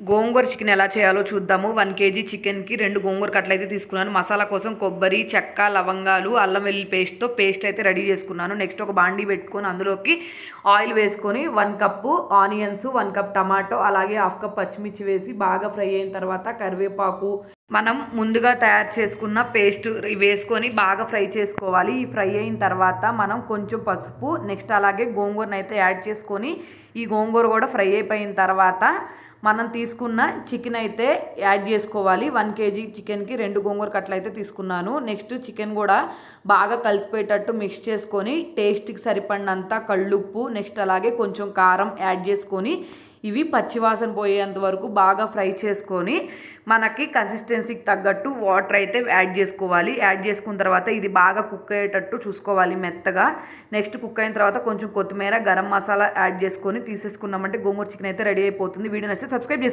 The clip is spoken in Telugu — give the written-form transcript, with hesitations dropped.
గోంగూర చికెన్ ఎలా చేయాలో చూద్దాము. 1 కేజీ చికెన్‌కి 2 గోంగూర కట్టలైతే తీసుకున్నాను. మసాలా కోసం కొబ్బరి, చెక్క, లవంగాలు, అల్లం వెల్లుల్లి పేస్ట్ అయితే రెడీ చేసుకున్నాను. నెక్స్ట్ ఒక బాండీ పెట్టుకొని అందులోకి ఆయిల్ వేసుకొని 1 కప్పు ఆనియన్స్, 1 కప్ టమాటో, అలాగే హాఫ్ కప్ పచ్చిమిర్చి వేసి బాగా ఫ్రై అయిన తర్వాత కరివేపాకు, మనం ముందుగా తయారు చేసుకున్న పేస్ట్ వేసుకొని బాగా ఫ్రై చేసుకోవాలి. ఈ ఫ్రై అయిన తర్వాత మనం కొంచెం పసుపు, నెక్స్ట్ అలాగే గోంగూరనైతే యాడ్ చేసుకొని ఈ గోంగూర కూడా ఫ్రై అయిపోయిన తర్వాత మనం తీసుకున్న చికెన్ అయితే యాడ్ చేసుకోవాలి. 1 కేజీ చికెన్‌కి 2 గోంగూర కట్టలు అయితే తీసుకున్నాను. నెక్స్ట్ చికెన్ కూడా బాగా కలిసిపోయేటట్టు మిక్స్ చేసుకొని టేస్ట్‌కి సరిపడినంత కళ్ళుప్పు, నెక్స్ట్ అలాగే కొంచెం కారం యాడ్ చేసుకొని ఇవి పచ్చివాసన పోయేంత వరకు బాగా ఫ్రై చేసుకొని మనకి కన్సిస్టెన్సీకి తగ్గట్టు వాటర్ అయితే యాడ్ చేసుకోవాలి. యాడ్ చేసుకున్న తర్వాత ఇది బాగా కుక్ అయ్యేటట్టు చూసుకోవాలి మెత్తగా. నెక్స్ట్ కుక్ అయిన తర్వాత కొంచెం కొత్తిమీర, గరం మసాలా యాడ్ చేసుకొని తీసేసుకున్నామంటే గోంగూర చికెన్ అయితే రెడీ అయిపోతుంది. వీడియో నచ్చితే సబ్స్క్రైబ్